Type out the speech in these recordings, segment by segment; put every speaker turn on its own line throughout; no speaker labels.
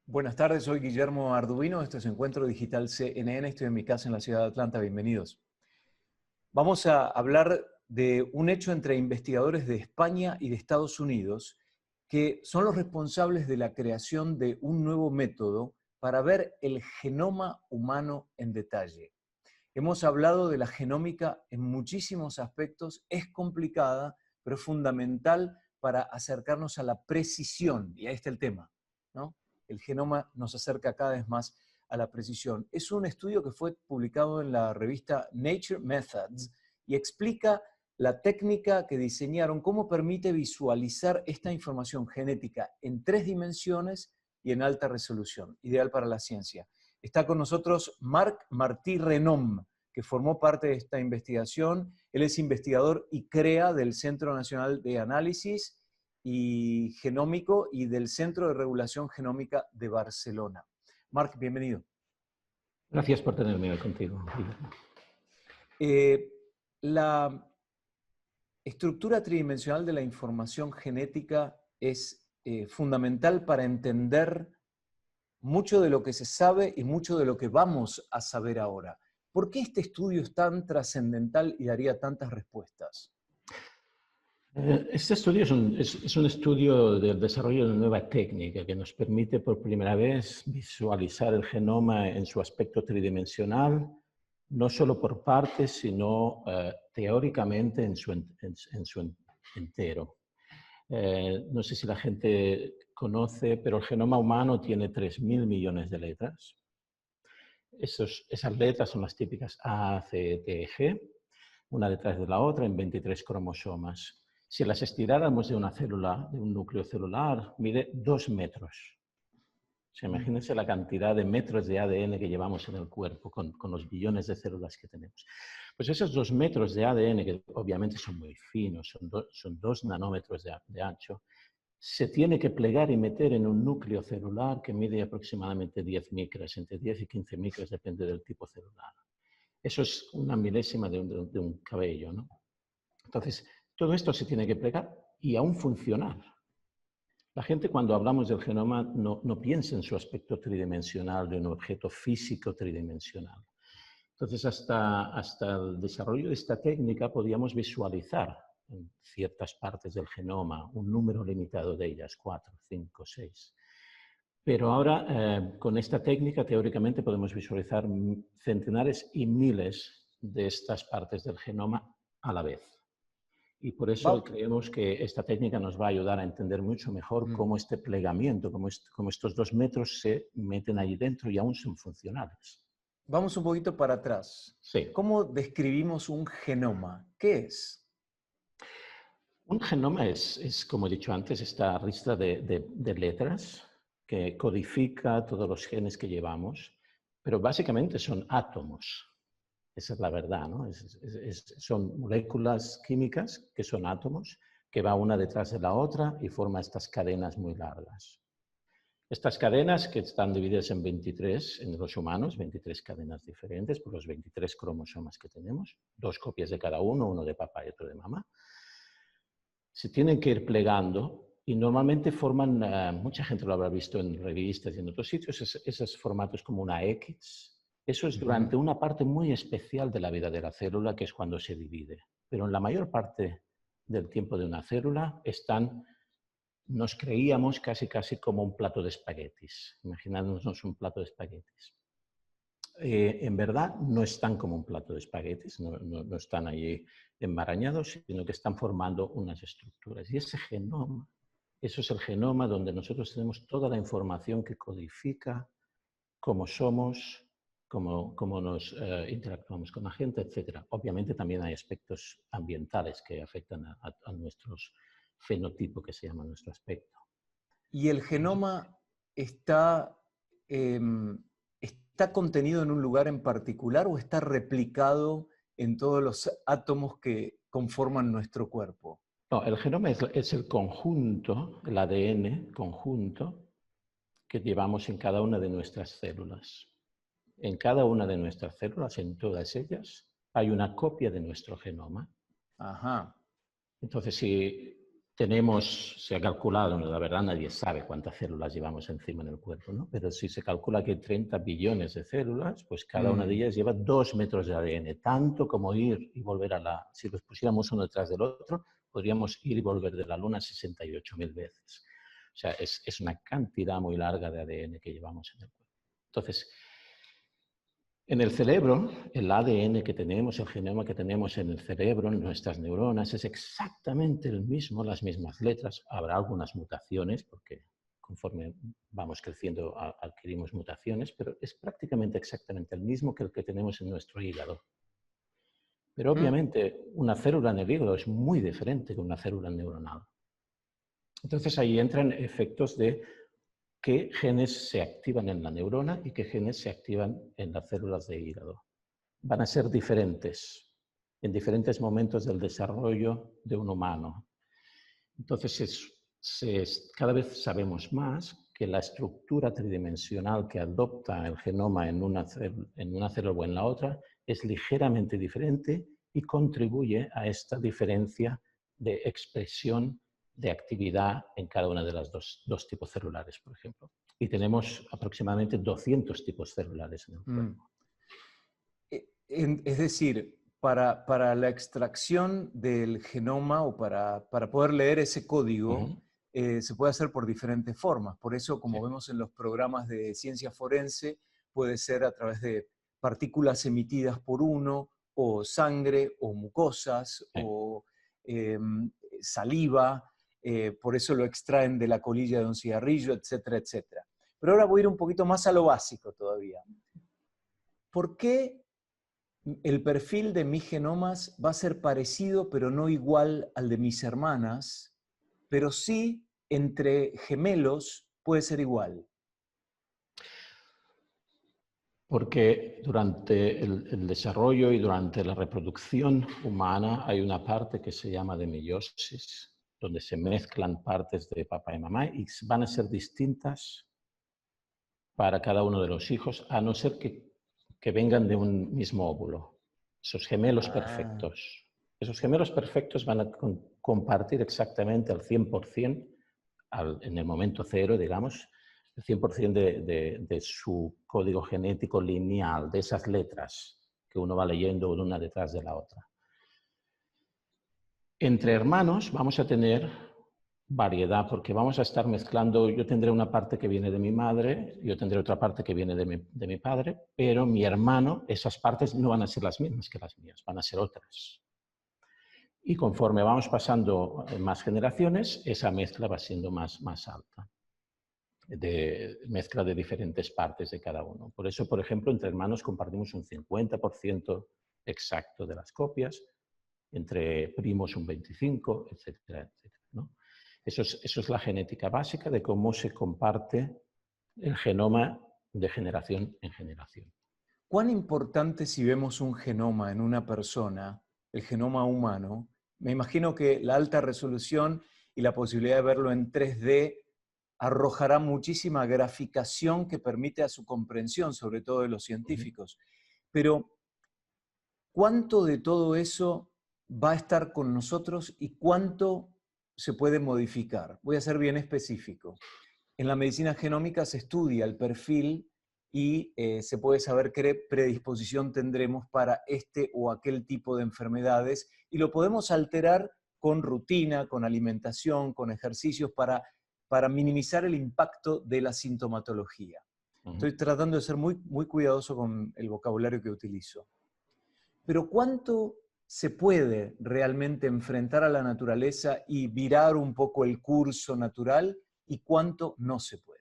Buenas tardes, soy Guillermo Arduino, esto es Encuentro Digital CNN, estoy en mi casa en la ciudad de Atlanta, bienvenidos. Vamos a hablar de un hecho entre investigadores de España y de Estados Unidos que son los responsables de la creación de un nuevo método para ver el genoma humano en detalle. Hemos hablado de la genómica en muchísimos aspectos, es complicada, pero es fundamental para acercarnos a la precisión, y ahí está el tema, ¿no? El genoma nos acerca cada vez más a la precisión. Es un estudio que fue publicado en la revista Nature Methods y explica la técnica que diseñaron, cómo permite visualizar esta información genética en 3 dimensiones y en alta resolución, ideal para la ciencia. Está con nosotros Marc Martí Renom, que formó parte de esta investigación. Él es investigador y CREA del Centro Nacional de Análisis y Genómico y del Centro de Regulación Genómica de Barcelona. Marc, bienvenido.
Gracias por tenerme hoy contigo.
La estructura tridimensional de la información genética es fundamental para entender mucho de lo que se sabe y mucho de lo que vamos a saber ahora. ¿Por qué este estudio es tan trascendental y daría tantas respuestas?
Este estudio es un estudio del desarrollo de una nueva técnica que nos permite por primera vez visualizar el genoma en su aspecto tridimensional, no solo por partes, sino teóricamente en su entero. No sé si la gente conoce, pero el genoma humano tiene 3.000 millones de letras. Esas letras son las típicas A, C, T, G, una detrás de la otra en 23 cromosomas. Si las estiráramos de una célula, de un núcleo celular, mide 2 metros. O sea, imagínense la cantidad de metros de ADN que llevamos en el cuerpo con los billones de células que tenemos. Pues esos 2 metros de ADN, que obviamente son muy finos, son 2 nanómetros de ancho, se tiene que plegar y meter en un núcleo celular que mide aproximadamente 10 micras, entre 10 y 15 micras, depende del tipo celular. Eso es una milésima de un cabello, ¿no? Entonces, todo esto se tiene que plegar y aún funcionar. La gente, cuando hablamos del genoma, no piensa en su aspecto tridimensional de un objeto físico tridimensional. Entonces, hasta el desarrollo de esta técnica podíamos visualizar en ciertas partes del genoma un número limitado de ellas, 4, 5, 6. Pero ahora, con esta técnica, teóricamente podemos visualizar centenares y miles de estas partes del genoma a la vez. Y por eso creemos que esta técnica nos va a ayudar a entender mucho mejor cómo este plegamiento, cómo estos 2 metros se meten allí dentro y aún son funcionales.
Vamos un poquito para atrás.
Sí.
¿Cómo describimos un genoma? ¿Qué es?
Un genoma es, como he dicho antes, esta lista de letras que codifica todos los genes que llevamos, pero básicamente son átomos. Esa es la verdad, ¿no? Son moléculas químicas que son átomos, que va una detrás de la otra y forma estas cadenas muy largas. Estas cadenas, que están divididas en 23 en los humanos, 23 cadenas diferentes por los 23 cromosomas que tenemos, 2 copias de cada uno de papá y otro de mamá, se tienen que ir plegando y normalmente forman, mucha gente lo habrá visto en revistas y en otros sitios, esos formatos como una X. Eso es durante una parte muy especial de la vida de la célula, que es cuando se divide. Pero en la mayor parte del tiempo de una célula nos creíamos casi como un plato de espaguetis. Imaginándonos un plato de espaguetis. En verdad no están como un plato de espaguetis, no están allí enmarañados, sino que están formando unas estructuras. Y ese genoma, eso es el genoma donde nosotros tenemos toda la información que codifica cómo somos, cómo nos interactuamos con la gente, etc. Obviamente también hay aspectos ambientales que afectan a nuestro fenotipo, que se llama nuestro aspecto.
¿Y el genoma está contenido en un lugar en particular o está replicado en todos los átomos que conforman nuestro cuerpo?
No, el genoma es el conjunto, el ADN conjunto que llevamos en cada una de nuestras células. En cada una de nuestras células, en todas ellas, hay una copia de nuestro genoma.
Ajá.
Entonces, si se ha calculado, la verdad nadie sabe cuántas células llevamos encima en el cuerpo, ¿no? Pero si se calcula que hay 30 billones de células, pues cada una de ellas lleva 2 metros de ADN, tanto como ir y volver si los pusiéramos uno detrás del otro, podríamos ir y volver de la Luna 68.000 veces. O sea, es una cantidad muy larga de ADN que llevamos en el cuerpo. Entonces, en el cerebro, el ADN que tenemos, el genoma que tenemos en el cerebro, en nuestras neuronas, es exactamente el mismo, las mismas letras. Habrá algunas mutaciones, porque conforme vamos creciendo adquirimos mutaciones, pero es prácticamente exactamente el mismo que el que tenemos en nuestro hígado. Pero obviamente una célula en el hígado es muy diferente que una célula neuronal. Entonces ahí entran efectos de qué genes se activan en la neurona y qué genes se activan en las células de hígado. Van a ser diferentes en diferentes momentos del desarrollo de un humano. Entonces, cada vez sabemos más que la estructura tridimensional que adopta el genoma en una célula o en la otra es ligeramente diferente y contribuye a esta diferencia de expresión de actividad en cada una de las dos tipos celulares, por ejemplo. Y tenemos aproximadamente 200 tipos celulares en el cuerpo.
Es decir, para la extracción del genoma o para poder leer ese código, se puede hacer por diferentes formas. Por eso, como vemos en los programas de ciencia forense, puede ser a través de partículas emitidas por uno, o sangre, o mucosas, o saliva. Por eso lo extraen de la colilla de un cigarrillo, etcétera, etcétera. Pero ahora voy a ir un poquito más a lo básico todavía. ¿Por qué el perfil de mis genomas va a ser parecido, pero no igual al de mis hermanas, pero sí entre gemelos puede ser igual?
Porque durante el desarrollo y durante la reproducción humana hay una parte que se llama de meiosis, donde se mezclan partes de papá y mamá y van a ser distintas para cada uno de los hijos, a no ser que vengan de un mismo óvulo. Esos gemelos perfectos. Esos gemelos perfectos van a compartir exactamente al 100%, en el momento cero, digamos, el 100% de su código genético lineal, de esas letras que uno va leyendo una detrás de la otra. Entre hermanos vamos a tener variedad, porque vamos a estar mezclando, yo tendré una parte que viene de mi madre, yo tendré otra parte que viene de mi padre, pero mi hermano, esas partes no van a ser las mismas que las mías, van a ser otras. Y conforme vamos pasando más generaciones, esa mezcla va siendo más alta, de mezcla de diferentes partes de cada uno. Por eso, por ejemplo, entre hermanos compartimos un 50% exacto de las copias, entre primos un 25%, etcétera, etcétera, ¿no? Eso es la genética básica de cómo se comparte el genoma de generación en generación.
¿Cuán importante si vemos un genoma en una persona, el genoma humano? Me imagino que la alta resolución y la posibilidad de verlo en 3D arrojará muchísima graficación que permite a su comprensión, sobre todo de los científicos. Pero, ¿cuánto de todo eso va a estar con nosotros y cuánto se puede modificar? Voy a ser bien específico. En la medicina genómica se estudia el perfil y se puede saber qué predisposición tendremos para este o aquel tipo de enfermedades y lo podemos alterar con rutina, con alimentación, con ejercicios para minimizar el impacto de la sintomatología. Estoy tratando de ser muy, muy cuidadoso con el vocabulario que utilizo. Pero ¿cuánto se puede realmente enfrentar a la naturaleza y virar un poco el curso natural y cuánto no se puede?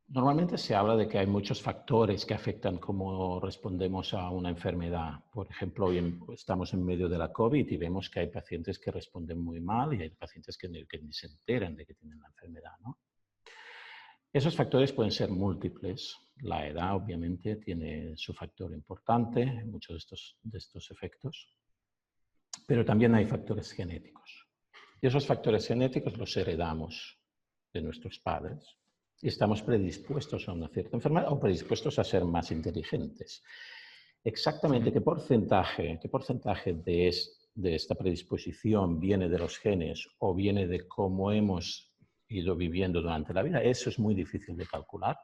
Normalmente se habla de que hay muchos factores que afectan cómo respondemos a una enfermedad. Por ejemplo, hoy estamos en medio de la COVID y vemos que hay pacientes que responden muy mal y hay pacientes que ni se enteran de que tienen la enfermedad, ¿no? Esos factores pueden ser múltiples. La edad, obviamente, tiene su factor importante en muchos de estos efectos, pero también hay factores genéticos. Y esos factores genéticos los heredamos de nuestros padres y estamos predispuestos a una cierta enfermedad o predispuestos a ser más inteligentes. Exactamente qué porcentaje de esta predisposición viene de los genes o viene de cómo hemos ido viviendo durante la vida, eso es muy difícil de calcular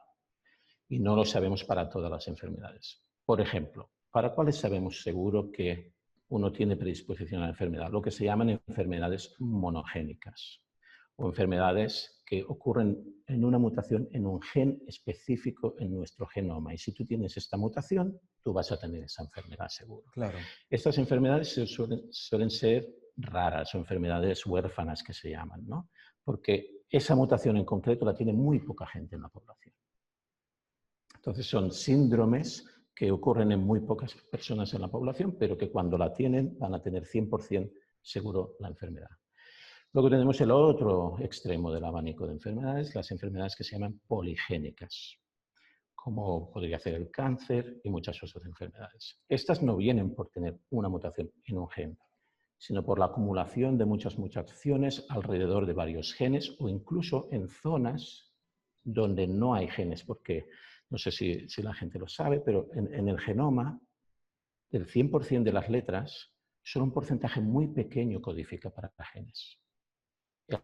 y no lo sabemos para todas las enfermedades. Por ejemplo, ¿para cuáles sabemos seguro que uno tiene predisposición a la enfermedad? Lo que se llaman enfermedades monogénicas o enfermedades que ocurren en una mutación en un gen específico en nuestro genoma. Y si tú tienes esta mutación, tú vas a tener esa enfermedad seguro.
Claro.
Estas enfermedades suelen ser raras o enfermedades huérfanas que se llaman, ¿no? Porque esa mutación en concreto la tiene muy poca gente en la población. Entonces son síndromes que ocurren en muy pocas personas en la población, pero que cuando la tienen van a tener 100% seguro la enfermedad. Luego tenemos el otro extremo del abanico de enfermedades, las enfermedades que se llaman poligénicas, como podría ser el cáncer y muchas otras enfermedades. Estas no vienen por tener una mutación en un gen, sino por la acumulación de muchas mutaciones alrededor de varios genes o incluso en zonas donde no hay genes, porque no sé si la gente lo sabe, pero en el genoma, del 100% de las letras, solo un porcentaje muy pequeño codifica para genes.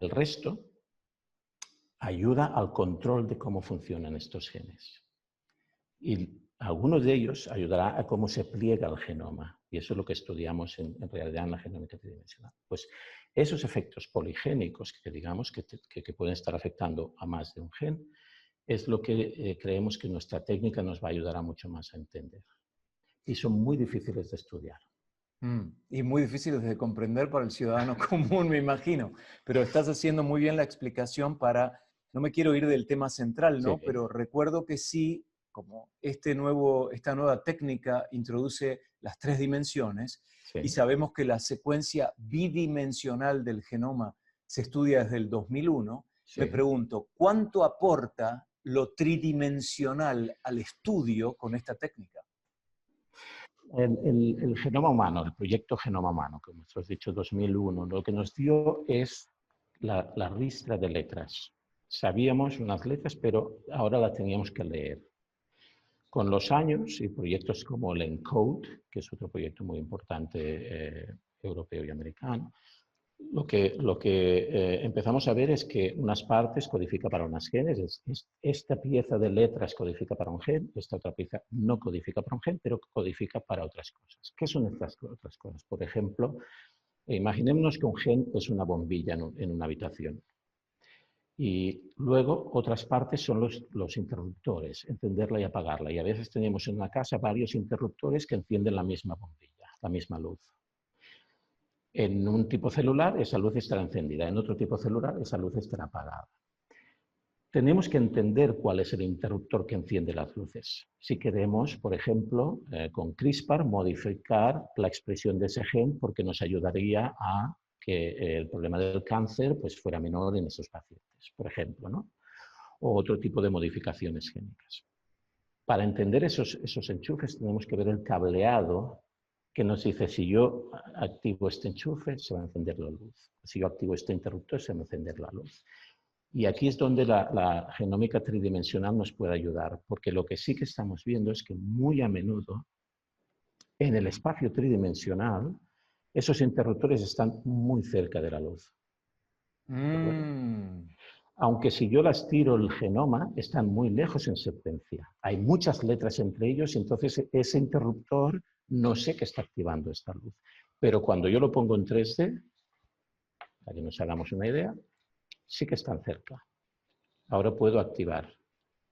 El resto ayuda al control de cómo funcionan estos genes. Y algunos de ellos ayudará a cómo se pliega el genoma. Y eso es lo que estudiamos en realidad en la genómica tridimensional. Pues esos efectos poligénicos que digamos que pueden estar afectando a más de un gen, es lo que creemos que nuestra técnica nos va a ayudar a mucho más a entender. Y son muy difíciles de estudiar.
Y muy difíciles de comprender para el ciudadano común, me imagino. Pero estás haciendo muy bien la explicación para, no me quiero ir del tema central, ¿no?
Sí.
Pero recuerdo que sí, como esta nueva técnica introduce las 3 dimensiones,
Sí.
y sabemos que la secuencia bidimensional del genoma se estudia desde el 2001,
Sí.
me pregunto, ¿cuánto aporta lo tridimensional al estudio con esta técnica?
El genoma humano, el proyecto Genoma Humano, como has dicho, 2001, lo que nos dio es la ristra de letras. Sabíamos unas letras, pero ahora las teníamos que leer. Con los años y proyectos como el ENCODE, que es otro proyecto muy importante europeo y americano, lo que empezamos a ver es que unas partes codifica para unos genes, esta pieza de letras codifica para un gen, esta otra pieza no codifica para un gen, pero codifica para otras cosas. ¿Qué son estas otras cosas? Por ejemplo, imaginémonos que un gen es una bombilla en una habitación. Y luego otras partes son los interruptores, encenderla y apagarla. Y a veces tenemos en una casa varios interruptores que encienden la misma bombilla, la misma luz. En un tipo celular esa luz estará encendida, en otro tipo celular esa luz estará apagada. Tenemos que entender cuál es el interruptor que enciende las luces. Si queremos, por ejemplo, con CRISPR modificar la expresión de ese gen porque nos ayudaría a que el problema del cáncer pues, fuera menor en esos pacientes, por ejemplo, ¿no? O otro tipo de modificaciones génicas. Para entender esos enchufes tenemos que ver el cableado que nos dice si yo activo este enchufe se va a encender la luz, si yo activo este interruptor se va a encender la luz. Y aquí es donde la genómica tridimensional nos puede ayudar, porque lo que sí que estamos viendo es que muy a menudo en el espacio tridimensional esos interruptores están muy cerca de la luz. Aunque si yo las tiro el genoma, están muy lejos en secuencia. Hay muchas letras entre ellos y entonces ese interruptor no sé que está activando esta luz. Pero cuando yo lo pongo en 3D, para que nos hagamos una idea, sí que están cerca. Ahora puedo activar,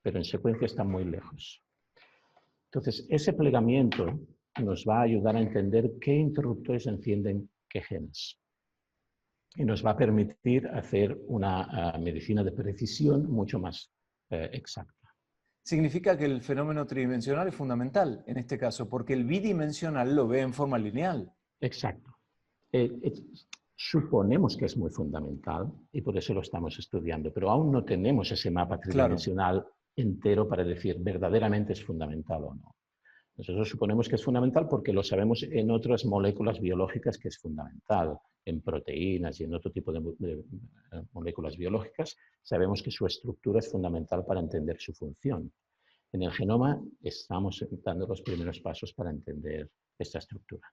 pero en secuencia están muy lejos. Entonces, ese plegamiento nos va a ayudar a entender qué interruptores encienden qué genes. Y nos va a permitir hacer una medicina de precisión mucho más exacta.
Significa que el fenómeno tridimensional es fundamental en este caso, porque el bidimensional lo ve en forma lineal.
Exacto. Suponemos que es muy fundamental y por eso lo estamos estudiando, pero aún no tenemos ese mapa tridimensional entero para decir verdaderamente es fundamental o no. Nosotros suponemos que es fundamental porque lo sabemos en otras moléculas biológicas que es fundamental, en proteínas y en otro tipo de moléculas biológicas, sabemos que su estructura es fundamental para entender su función. En el genoma estamos dando los primeros pasos para entender esta estructura.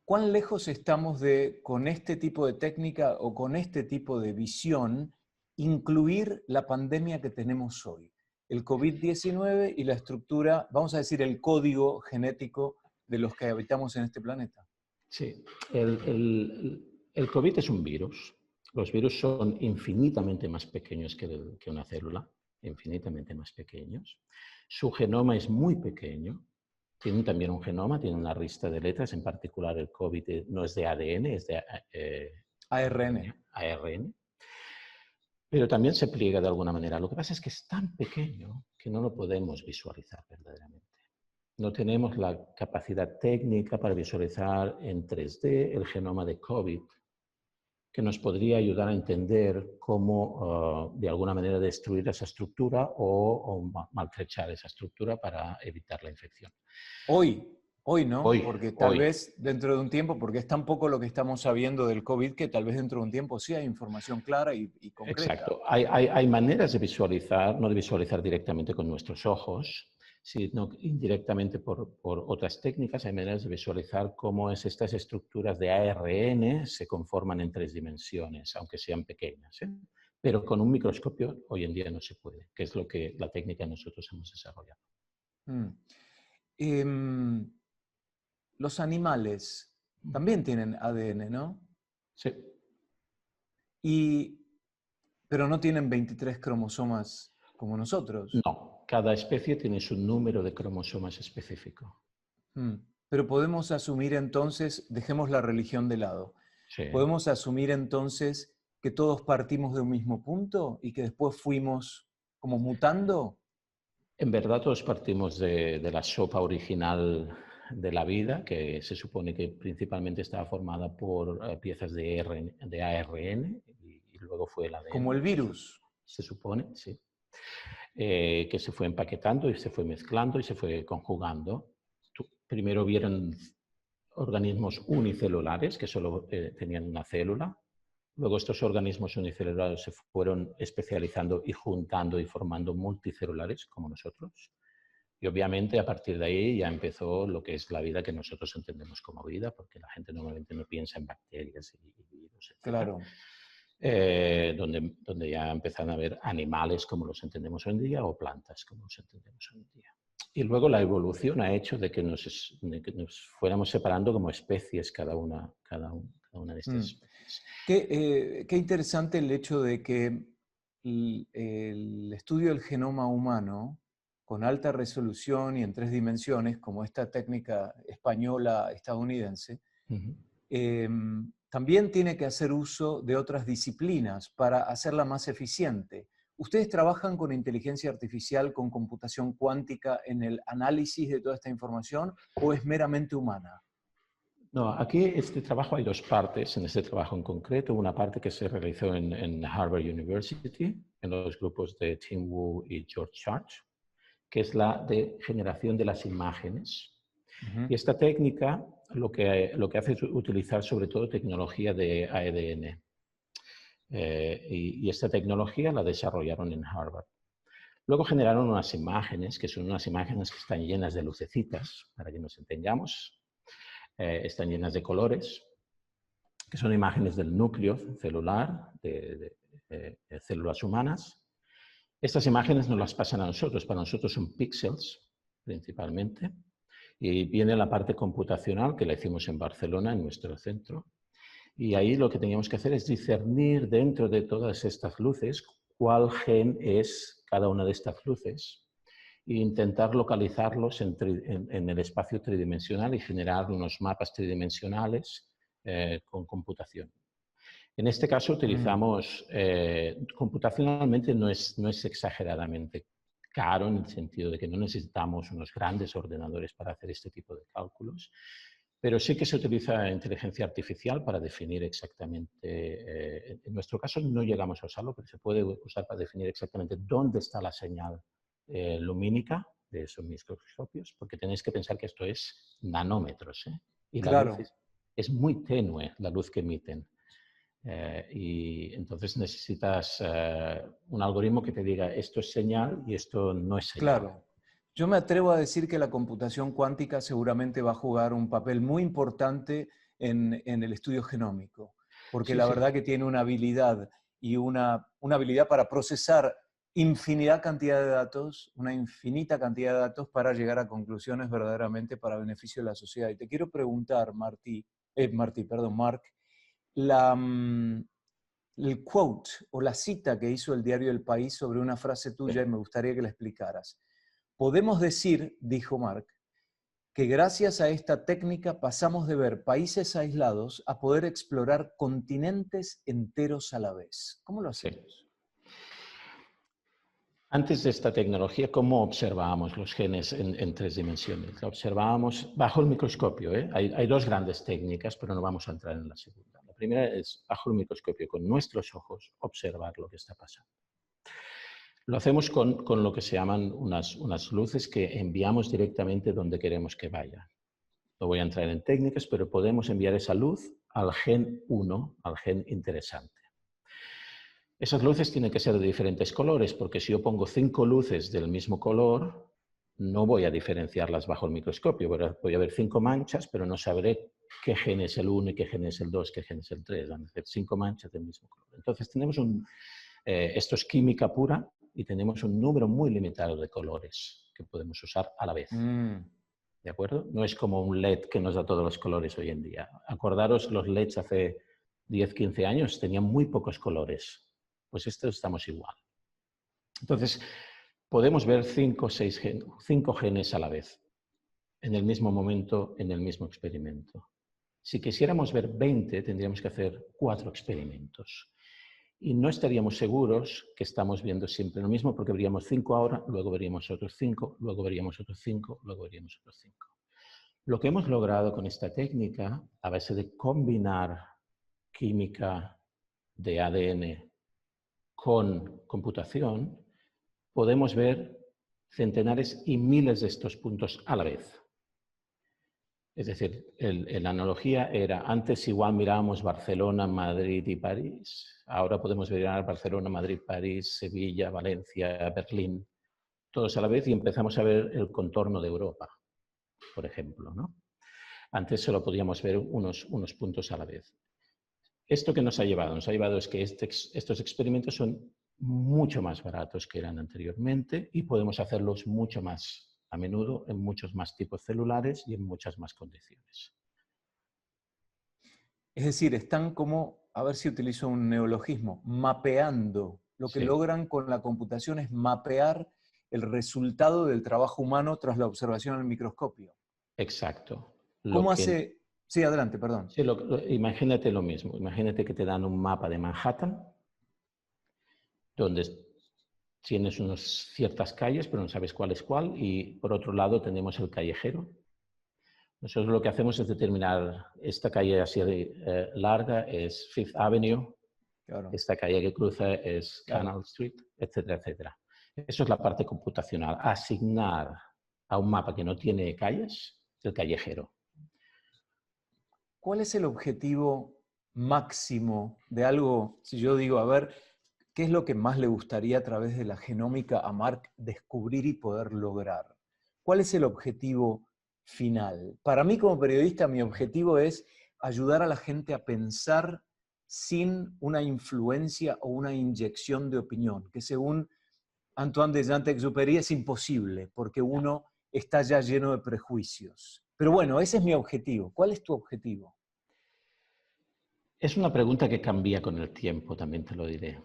¿cuán lejos estamos de, con este tipo de técnica o con este tipo de visión, incluir la pandemia que tenemos hoy? El COVID-19 y la estructura, vamos a decir, el código genético de los que habitamos en este planeta.
Sí, el COVID es un virus. Los virus son infinitamente más pequeños que una célula, infinitamente más pequeños. Su genoma es muy pequeño. Tienen también un genoma, tienen una lista de letras, en particular el COVID no es de ADN, es de
ARN.
ARN. Pero también se pliega de alguna manera. Lo que pasa es que es tan pequeño que no lo podemos visualizar verdaderamente. No tenemos la capacidad técnica para visualizar en 3D el genoma de COVID, que nos podría ayudar a entender cómo, de alguna manera, destruir esa estructura o maltrechar esa estructura para evitar la infección.
Hoy no, porque tal
Hoy.
vez dentro de un tiempo, porque es tan poco lo que estamos sabiendo del COVID, que tal vez dentro de un tiempo sí hay información clara y concreta.
Exacto. Hay maneras de visualizar, no de visualizar directamente con nuestros ojos, sino indirectamente por otras técnicas. Hay maneras de visualizar cómo estas estructuras de ARN se conforman en 3 dimensiones, aunque sean pequeñas, ¿eh? Pero con un microscopio hoy en día no se puede, que es lo que la técnica nosotros hemos desarrollado.
Los animales también tienen ADN, ¿no?
Sí.
Pero no tienen 23 cromosomas como nosotros.
No, cada especie tiene su número de cromosomas específico.
Pero podemos asumir entonces, dejemos la religión de lado,
Sí.
podemos asumir entonces que todos partimos de un mismo punto y que después fuimos como mutando.
En verdad todos partimos de la sopa original de la vida, que se supone que principalmente estaba formada por piezas de ARN y luego fue el ADN.
Como el virus.
Se supone, sí. Que se fue empaquetando y se fue mezclando y se fue conjugando. Primero vieron organismos unicelulares que solo tenían una célula. Luego estos organismos unicelulares se fueron especializando y juntando y formando multicelulares como nosotros. Y obviamente a partir de ahí ya empezó lo que es la vida que nosotros entendemos como vida, porque la gente normalmente no piensa en bacterias y virus, etc.
Claro.
Donde ya empezaron a haber animales como los entendemos hoy en día o plantas como los entendemos hoy en día. Y luego la evolución ha hecho de que nos fuéramos separando como especies cada una de estas especies.
Qué interesante el hecho de que el estudio del genoma humano con alta resolución y en 3 dimensiones, como esta técnica española estadounidense, también tiene que hacer uso de otras disciplinas para hacerla más eficiente. ¿Ustedes trabajan con inteligencia artificial, con computación cuántica en el análisis de toda esta información o es meramente humana?
No, aquí este trabajo hay 2 partes en este trabajo en concreto. Una parte que se realizó en Harvard University, en los grupos de Tim Wu y George Church, que es la de generación de las imágenes. Y esta técnica lo que hace es utilizar sobre todo tecnología de ADN. Y esta tecnología la desarrollaron en Harvard. Luego generaron unas imágenes, que son unas imágenes que están llenas de lucecitas, para que nos entendamos. Están llenas de colores, que son imágenes del núcleo celular de células humanas. Estas imágenes nos las pasan a nosotros. Para nosotros son píxeles, principalmente. Y viene la parte computacional, que la hicimos en Barcelona, en nuestro centro. Y ahí lo que teníamos que hacer es discernir dentro de todas estas luces cuál gen es cada una de estas luces e intentar localizarlos en el espacio tridimensional y generar unos mapas tridimensionales con computación. En este caso utilizamos, computacionalmente no es exageradamente caro en el sentido de que no necesitamos unos grandes ordenadores para hacer este tipo de cálculos, pero sí que se utiliza inteligencia artificial para definir exactamente, en nuestro caso no llegamos a usarlo, pero se puede usar para definir exactamente dónde está la señal lumínica de esos microscopios, porque tenéis que pensar que esto es nanómetros, ¿eh? Y la
Claro.
luz es muy tenue, la luz que emiten. Y entonces necesitas un algoritmo que te diga esto es señal y esto no es señal.
Claro. Yo me atrevo a decir que la computación cuántica seguramente va a jugar un papel muy importante en el estudio genómico, porque
Sí,
la
sí.
verdad que tiene una habilidad y una habilidad para procesar infinita cantidad de datos, una infinita cantidad de datos para llegar a conclusiones verdaderamente para beneficio de la sociedad. Y te quiero preguntar, Mark, la, el quote o la cita que hizo el diario El País sobre una frase tuya y me gustaría que la explicaras. Podemos decir, dijo Mark, que gracias a esta técnica pasamos de ver países aislados a poder explorar continentes enteros a la vez. ¿Cómo lo
Sí.
hacemos?
Antes de esta tecnología, ¿cómo observábamos los genes en 3 dimensiones? Lo observábamos bajo el microscopio. Hay 2 grandes técnicas, pero no vamos a entrar en la segunda. La primera es bajo el microscopio, con nuestros ojos, observar lo que está pasando. Lo hacemos con lo que se llaman unas luces que enviamos directamente donde queremos que vaya. No voy a entrar en técnicas, pero podemos enviar esa luz al gen 1, al gen interesante. Esas luces tienen que ser de diferentes colores, porque si yo pongo 5 luces del mismo color, no voy a diferenciarlas bajo el microscopio. Voy a ver 5 manchas, pero no sabré qué gen es el 1 y qué gen es el 2, qué gen es el 3. Van a ser 5 manchas del mismo color. Entonces, esto es química pura y tenemos un número muy limitado de colores que podemos usar a la vez. ¿De acuerdo? No es como un LED que nos da todos los colores hoy en día. Acordaros, los LEDs hace 10, 15 años tenían muy pocos colores. Pues esto estamos igual. Entonces, podemos ver 5 o 6 genes a la vez, en el mismo momento, en el mismo experimento. Si quisiéramos ver 20, tendríamos que hacer 4 experimentos. Y no estaríamos seguros que estamos viendo siempre lo mismo, porque veríamos 5 ahora, luego veríamos otros 5, luego veríamos otros 5, luego veríamos otros 5. Lo que hemos logrado con esta técnica, a base de combinar química de ADN con computación, podemos ver centenares y miles de estos puntos a la vez. Es decir, la analogía era, antes igual mirábamos Barcelona, Madrid y París, ahora podemos mirar Barcelona, Madrid, París, Sevilla, Valencia, Berlín, todos a la vez y empezamos a ver el contorno de Europa, por ejemplo, ¿no? Antes solo podíamos ver unos puntos a la vez. ¿Esto que nos ha llevado? Nos ha llevado es que estos experimentos son mucho más baratos que eran anteriormente y podemos hacerlos mucho más a menudo en muchos más tipos celulares y en muchas más condiciones.
Es decir, están como, a ver si utilizo un neologismo, mapeando. Lo que
Sí,
logran con la computación es mapear el resultado del trabajo humano tras la observación al microscopio.
exacto.
¿Cómo hace? Sí, adelante, perdón.
Sí, imagínate lo mismo. Imagínate que te dan un mapa de Manhattan donde tienes ciertas calles, pero no sabes cuál es cuál, y por otro lado tenemos el callejero. Nosotros lo que hacemos es determinar esta calle así larga es Fifth Avenue,
Claro,
esta calle que cruza es
claro.
Canal Street, etcétera, etcétera. Eso es la parte computacional. Asignar a un mapa que no tiene calles el callejero.
¿Cuál es el objetivo máximo de algo? Si yo digo, a ver, ¿qué es lo que más le gustaría a través de la genómica a Mark descubrir y poder lograr? ¿Cuál es el objetivo final? Para mí como periodista, mi objetivo es ayudar a la gente a pensar sin una influencia o una inyección de opinión, que según Antoine de Saint-Exupéry es imposible, porque uno está ya lleno de prejuicios. Pero bueno, ese es mi objetivo. ¿Cuál es tu objetivo?
Es una pregunta que cambia con el tiempo, también te lo diré.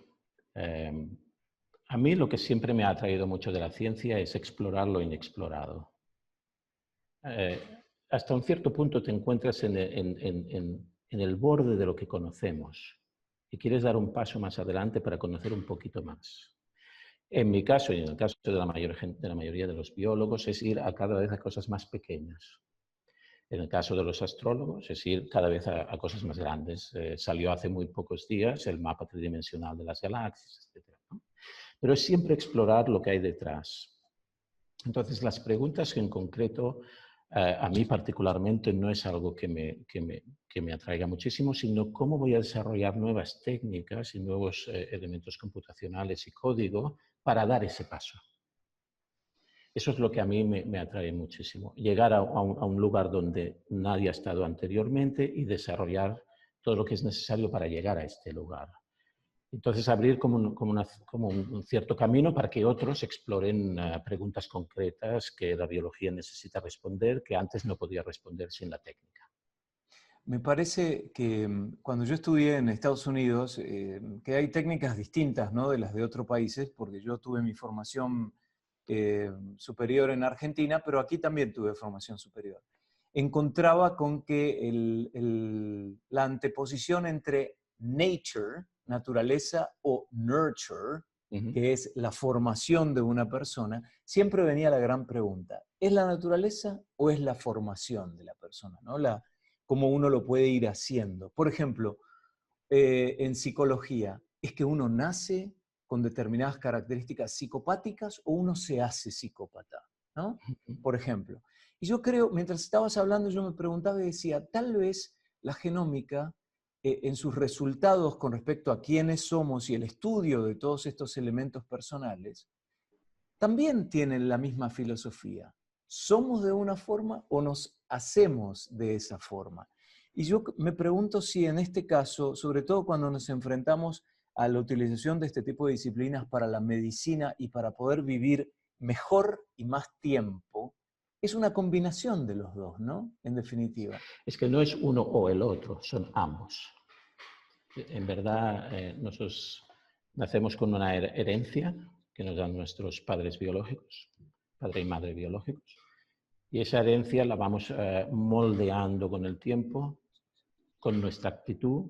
A mí lo que siempre me ha atraído mucho de la ciencia es explorar lo inexplorado. Hasta un cierto punto te encuentras en el borde de lo que conocemos y quieres dar un paso más adelante para conocer un poquito más. En mi caso y en el caso de la mayoría de los biólogos es ir a cada vez a cosas más pequeñas. En el caso de los astrólogos es ir cada vez a cosas más grandes. Salió hace muy pocos días el mapa tridimensional de las galaxias, etc., ¿no? Pero es siempre explorar lo que hay detrás. Entonces, las preguntas en concreto, a mí particularmente no es algo que me atraiga muchísimo, sino cómo voy a desarrollar nuevas técnicas y nuevos elementos computacionales y código para dar ese paso. Eso es lo que a mí me atrae muchísimo. Llegar a un lugar donde nadie ha estado anteriormente y desarrollar todo lo que es necesario para llegar a este lugar. Entonces, abrir como un cierto camino para que otros exploren preguntas concretas que la biología necesita responder, que antes no podía responder sin la técnica.
Me parece que cuando yo estudié en Estados Unidos, que hay técnicas distintas, ¿no?, de las de otros países, porque yo tuve mi formación superior en Argentina, pero aquí también tuve formación superior. Encontraba con que la anteposición entre nature, naturaleza, o nurture, que es la formación de una persona, siempre venía la gran pregunta: ¿es la naturaleza o es la formación de la persona, ¿no? Cómo uno lo puede ir haciendo. Por ejemplo, en psicología, ¿es que uno nace con determinadas características psicopáticas o uno se hace psicópata, ¿no? Por ejemplo. Y yo creo, mientras estabas hablando, yo me preguntaba y decía, tal vez la genómica, en sus resultados con respecto a quiénes somos y el estudio de todos estos elementos personales, también tienen la misma filosofía. ¿Somos de una forma o nos hacemos de esa forma? Y yo me pregunto si en este caso, sobre todo cuando nos enfrentamos a la utilización de este tipo de disciplinas para la medicina y para poder vivir mejor y más tiempo, es una combinación de los dos, ¿no? En definitiva.
Es que no es uno o el otro, son ambos. En verdad, nosotros nacemos con una herencia que nos dan nuestros padres biológicos, padre y madre biológicos, y esa herencia la vamos moldeando con el tiempo, con nuestra actitud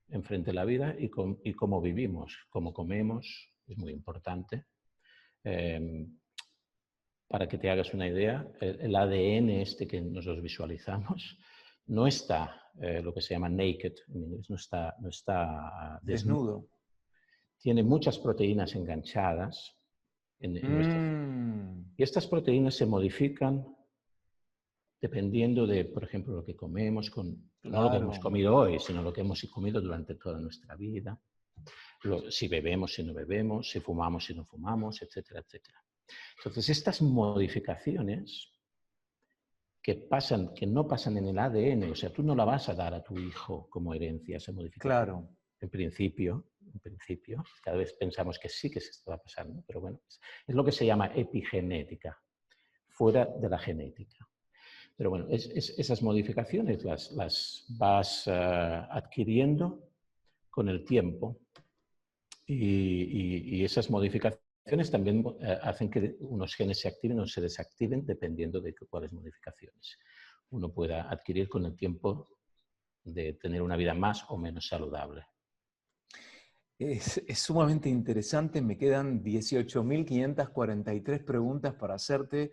enfrente de la vida y cómo vivimos, cómo comemos, es muy importante. Para que te hagas una idea, el ADN este que nosotros visualizamos no está, lo que se llama naked en inglés, no está desnudo. Tiene muchas proteínas enganchadas en nuestro... Y estas proteínas se modifican dependiendo de, por ejemplo, lo que comemos, no lo que hemos comido hoy, sino lo que hemos comido durante toda nuestra vida, si bebemos, si no bebemos, si fumamos, si no fumamos, etcétera, etcétera. Entonces, estas modificaciones que no pasan en el ADN, o sea, tú no la vas a dar a tu hijo como herencia, esa modificación.
Claro.
En principio, cada vez pensamos que sí que se está pasando, pero bueno, es lo que se llama epigenética, fuera de la genética. Pero bueno, esas modificaciones las vas adquiriendo con el tiempo y esas modificaciones también hacen que unos genes se activen o se desactiven dependiendo de cuáles modificaciones uno pueda adquirir con el tiempo de tener una vida más o menos saludable.
Es sumamente interesante, me quedan 18.543 preguntas para hacerte.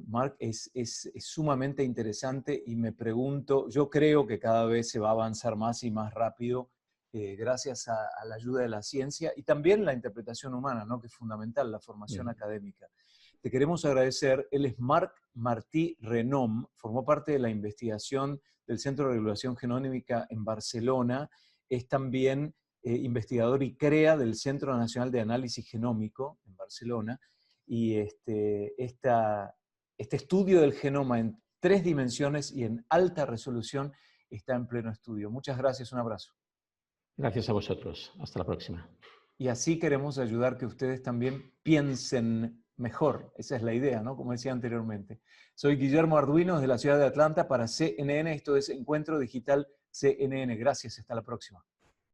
Marc, es sumamente interesante y me pregunto, yo creo que cada vez se va a avanzar más y más rápido gracias a la ayuda de la ciencia y también la interpretación humana, ¿no?, que es fundamental, la formación académica. Te queremos agradecer. Él es Marc Martí Renom, formó parte de la investigación del Centro de Regulación Genómica en Barcelona, es también investigador y CREA del Centro Nacional de Análisis Genómico en Barcelona, y este estudio del genoma en 3 dimensiones y en alta resolución está en pleno estudio. Muchas gracias, un abrazo.
Gracias a vosotros. Hasta la próxima.
Y así queremos ayudar que ustedes también piensen mejor. Esa es la idea, ¿no? Como decía anteriormente. Soy Guillermo Arduino desde la ciudad de Atlanta para CNN. Esto es Encuentro Digital CNN. Gracias, hasta la próxima.